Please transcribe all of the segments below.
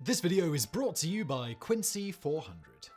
This video is brought to you by Quincy 400.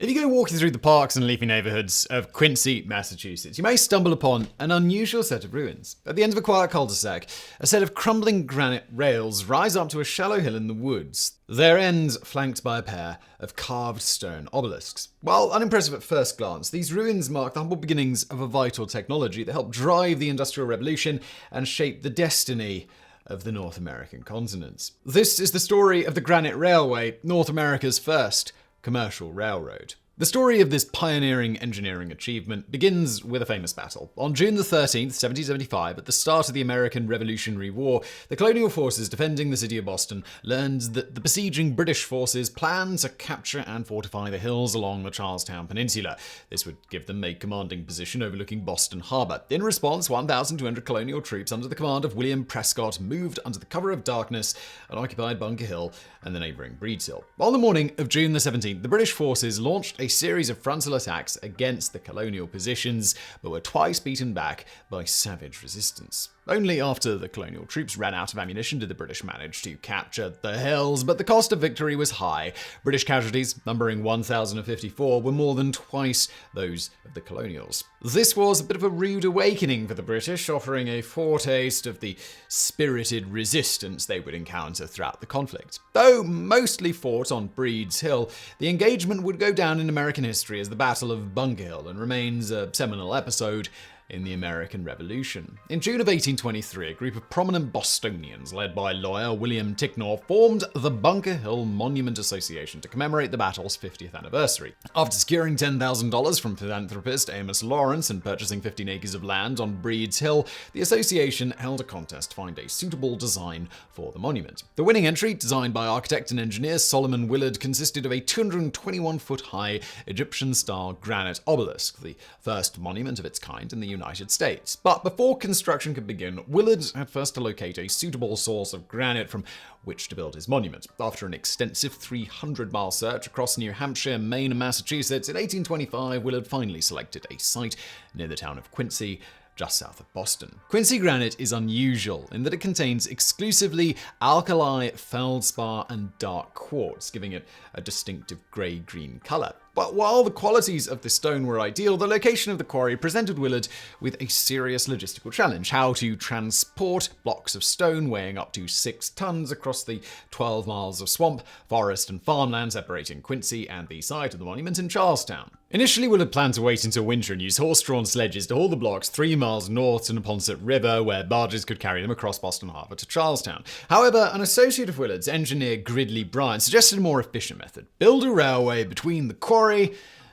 If you go walking through the parks and leafy neighborhoods of Quincy, Massachusetts, you may stumble upon an unusual set of ruins. At the end of a quiet cul-de-sac, a set of crumbling granite rails rise up to a shallow hill in the woods, their ends flanked by a pair of carved stone obelisks. While unimpressive at first glance, these ruins mark the humble beginnings of a vital technology that helped drive the Industrial Revolution and shape the destiny of the North American continent. This is the story of the Granite Railway, North America's first commercial railroad. The story of this pioneering engineering achievement begins with a famous battle. On June the 13th, 1775, at the start of the American Revolutionary War, the colonial forces defending the city of Boston learned that the besieging British forces planned to capture and fortify the hills along the Charlestown Peninsula. This would give them a commanding position overlooking Boston Harbor. In response, 1,200 colonial troops under the command of William Prescott moved under the cover of darkness and occupied Bunker Hill and the neighboring Breeds Hill. On the morning of June the 17th, the British forces launched a series of frontal attacks against the colonial positions, but were twice beaten back by savage resistance. Only after the colonial troops ran out of ammunition did the British manage to capture the hills, but the cost of victory was high. British casualties, numbering 1,054, were more than twice those of the colonials. This was a bit of a rude awakening for the British, offering a foretaste of the spirited resistance they would encounter throughout the conflict. Though mostly fought on Breeds Hill, the engagement would go down in American history as the Battle of Bunker Hill and remains a seminal episode in the American Revolution. In June of 1823, a group of prominent Bostonians, led by lawyer William Ticknor, formed the Bunker Hill Monument Association to commemorate the battle's 50th anniversary. After securing $10,000 from philanthropist Amos Lawrence and purchasing 15 acres of land on Breeds Hill, the association held a contest to find a suitable design for the monument. The winning entry, designed by architect and engineer Solomon Willard, consisted of a 221-foot-high Egyptian-style granite obelisk, the first monument of its kind in the United States. But before construction could begin, Willard had first to locate a suitable source of granite from which to build his monument. After an extensive 300-mile search across New Hampshire, Maine, and Massachusetts, in 1825, Willard finally selected a site near the town of Quincy, just south of Boston. Quincy granite is unusual in that it contains exclusively alkali, feldspar, and dark quartz, giving it a distinctive gray-green color. But while the qualities of the stone were ideal, the location of the quarry presented Willard with a serious logistical challenge: how to transport blocks of stone weighing up to 6 tons across the 12 miles of swamp, forest, and farmland separating Quincy and the site of the monument in Charlestown. Initially, Willard planned to wait until winter and use horse-drawn sledges to haul the blocks 3 miles north to Neponset River, where barges could carry them across Boston Harbor to Charlestown. However, an associate of Willard's, engineer Gridley Bryant, suggested a more efficient method: build a railway between the quarry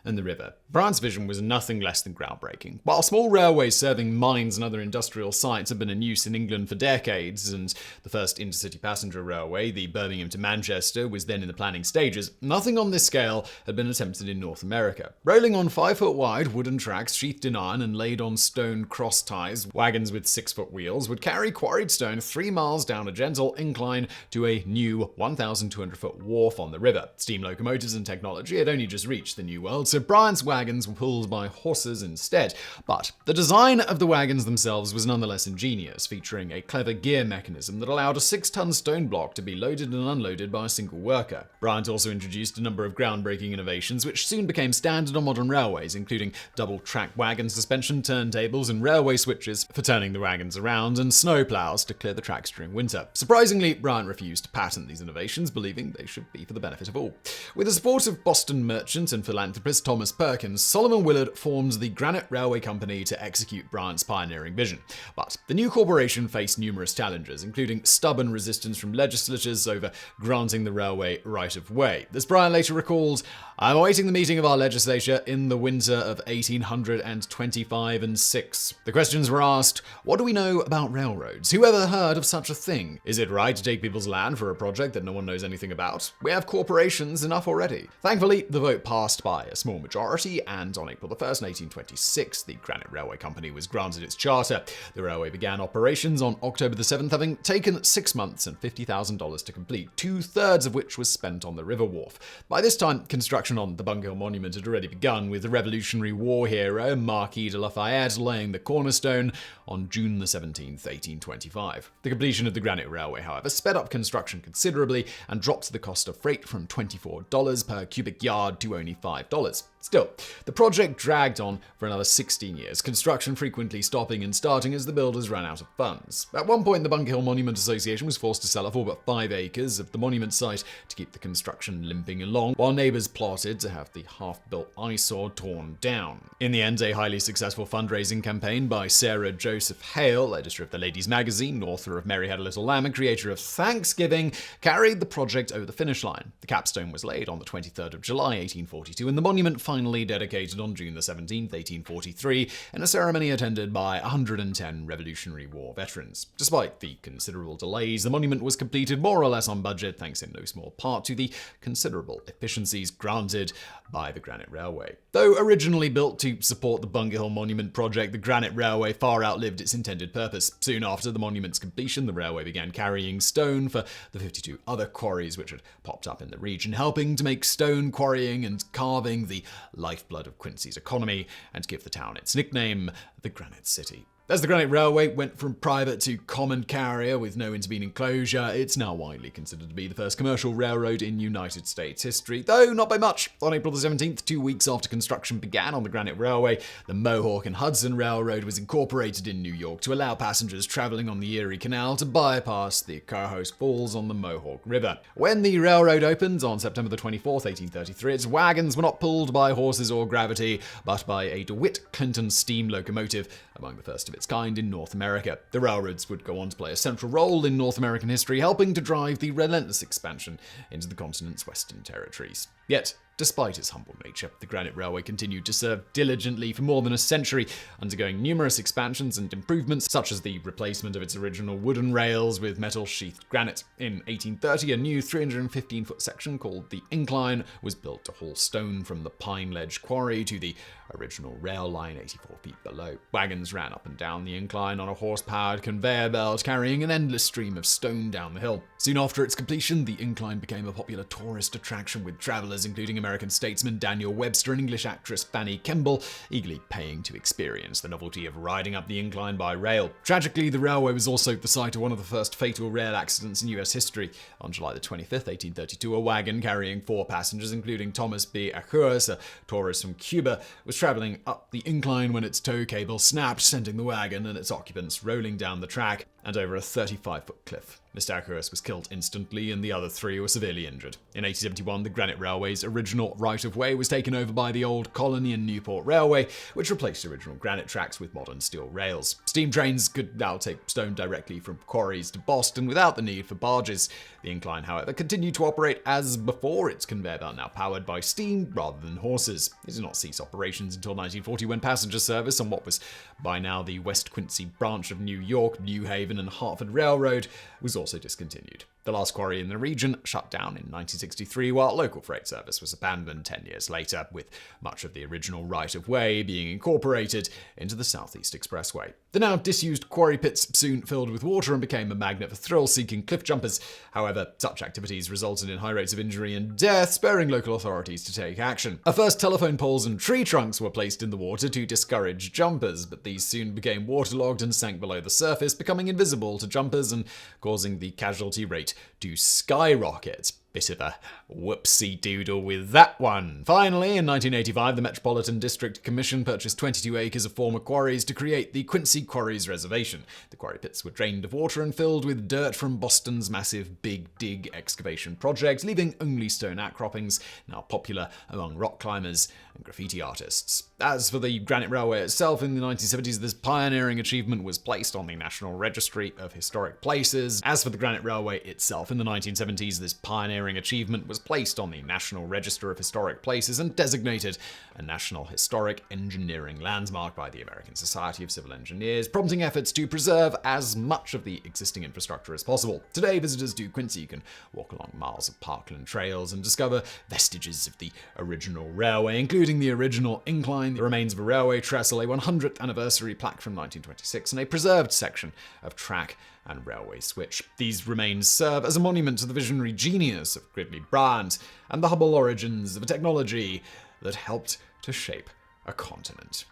and the river. Bryant's vision was nothing less than groundbreaking. While small railways serving mines and other industrial sites had been in use in England for decades, and the first intercity passenger railway, the Birmingham to Manchester, was then in the planning stages, nothing on this scale had been attempted in North America. Rolling on 5-foot-wide wooden tracks sheathed in iron and laid on stone cross ties, wagons with 6-foot wheels would carry quarried stone 3 miles down a gentle incline to a new 1,200-foot wharf on the river. Steam locomotives and technology had only just reached the New World, so Bryant's wagons were pulled by horses instead. But the design of the wagons themselves was nonetheless ingenious, featuring a clever gear mechanism that allowed a 6-ton stone block to be loaded and unloaded by a single worker. Bryant also introduced a number of groundbreaking innovations which soon became standard on modern railways, including double-track wagon suspension, turntables, and railway switches for turning the wagons around, and snow plows to clear the tracks during winter. Surprisingly, Bryant refused to patent these innovations, believing they should be for the benefit of all. With the support of Boston merchant and philanthropist Thomas Perkins, Solomon Willard formed the Granite Railway Company to execute Bryant's pioneering vision. But the new corporation faced numerous challenges, including stubborn resistance from legislatures over granting the railway right-of-way. As Bryant later recalled, "I'm awaiting the meeting of our legislature in the winter of 1825 and 6. The questions were asked: what do we know about railroads? Who ever heard of such a thing? Is it right to take people's land for a project that no one knows anything about? We have corporations enough already." Thankfully, the vote passed by a small majority, 1823, and on April 1st, 1826, the Granite Railway Company was granted its charter. The railway began operations on October 7th, having taken 6 months and $50,000 to complete, 2/3 of which was spent on the river wharf. By this time, construction on the Bunker Hill Monument had already begun, with the Revolutionary War hero Marquis de Lafayette laying the cornerstone on June 17th, 1825. The completion of the Granite Railway, however, sped up construction considerably and dropped the cost of freight from $24 per cubic yard to only $5. Still, the project dragged on for another 16 years, construction frequently stopping and starting as the builders ran out of funds. At one point, the Bunker Hill Monument Association was forced to sell off all but 5 acres of the monument site to keep the construction limping along, while neighbors plotted to have the half-built eyesore torn down. In the end, a highly successful fundraising campaign by Sarah Joseph Hale, editor of the Ladies Magazine, author of Mary Had a Little Lamb, and creator of Thanksgiving, carried the project over the finish line. The capstone was laid on the 23rd of July, 1842, and the monument finally dedicated on June 17th, 1843, in a ceremony attended by 110 Revolutionary War veterans. Despite the considerable delays, the monument was completed more or less on budget, thanks in no small part to the considerable efficiencies granted by the Granite Railway. Though originally built to support the Bunker Hill Monument project, the Granite Railway far outlived its intended purpose. Soon after the monument's completion, the railway began carrying stone for the 52 other quarries which had popped up in the region, helping to make stone quarrying and carving the lifeblood of Quincy's economy and give the town its nickname, the Granite City. As the Granite Railway went from private to common carrier with no intervening closure, it's now widely considered to be the first commercial railroad in United States history, though not by much. On April 17th, 2 weeks after construction began on the Granite Railway, the Mohawk and Hudson Railroad was incorporated in New York to allow passengers traveling on the Erie Canal to bypass the Cohoes Falls on the Mohawk River. When the railroad opened on September 24th, 1833, its wagons were not pulled by horses or gravity, but by a DeWitt Clinton steam locomotive, among the first of its kind in North America. The railroads would go on to play a central role in North American history, helping to drive the relentless expansion into the continent's western territories. Yet, despite its humble nature, the Granite Railway continued to serve diligently for more than a century, undergoing numerous expansions and improvements, such as the replacement of its original wooden rails with metal-sheathed granite. In 1830, a new 315-foot section called the Incline was built to haul stone from the Pine Ledge Quarry to the original rail line 84 feet below. Wagons ran up and down the incline on a horse-powered conveyor belt, carrying an endless stream of stone down the hill. Soon after its completion, the Incline became a popular tourist attraction, with travelers including American statesman Daniel Webster and English actress Fanny Kemble eagerly paying to experience the novelty of riding up the incline by rail. Tragically, the railway was also the site of one of the first fatal rail accidents in U.S. history. On July 25th, 1832, a wagon carrying 4 passengers, including Thomas B. Achuras, a tourist from Cuba, was traveling up the incline when its tow cable snapped, sending the wagon and its occupants rolling down the track and over a 35-foot cliff. Mr. Achuras was killed instantly, and the other 3 were severely injured. In 1871, the Granite Railway's original right-of-way was taken over by the Old Colony and Newport Railway, which replaced original granite tracks with modern steel rails. Steam trains could now take stone directly from quarries to Boston without the need for barges. The incline, however, continued to operate as before, its conveyor belt now powered by steam rather than horses. It did not cease operations until 1940, when passenger service on what was by now the West Quincy branch of New York, New Haven, and Hartford Railroad was also discontinued. The last quarry in the region shut down in 1963, while local freight service was abandoned 10 years later, with much of the original right-of-way being incorporated into the Southeast Expressway. The now disused quarry pits soon filled with water and became a magnet for thrill-seeking cliff jumpers. However, such activities resulted in high rates of injury and death, spurring local authorities to take action. At first, telephone poles and tree trunks were placed in the water to discourage jumpers, but these soon became waterlogged and sank below the surface, becoming invisible to jumpers and causing the casualty rate to skyrocket. Bit of a whoopsie-doodle with that one. Finally, in 1985, the Metropolitan District Commission purchased 22 acres of former quarries to create the Quincy Quarries Reservation. The quarry pits were drained of water and filled with dirt from Boston's massive Big Dig excavation project, leaving only stone outcroppings, now popular among rock climbers and graffiti artists. As for the Granite Railway itself, in the 1970s, this pioneering achievement was placed on the National Registry of Historic Places. As for the Granite Railway itself, in the 1970s, this pioneering achievement was placed on the National Register of Historic Places and designated a National Historic Engineering Landmark by the American Society of Civil Engineers, prompting efforts to preserve as much of the existing infrastructure as possible. Today, visitors to Quincy can walk along miles of parkland trails and discover vestiges of the original railway, including including the original Incline, the remains of a railway trestle, a 100th anniversary plaque from 1926, and a preserved section of track and railway switch. These remains serve as a monument to the visionary genius of Gridley Bryant and the humble origins of a technology that helped to shape a continent.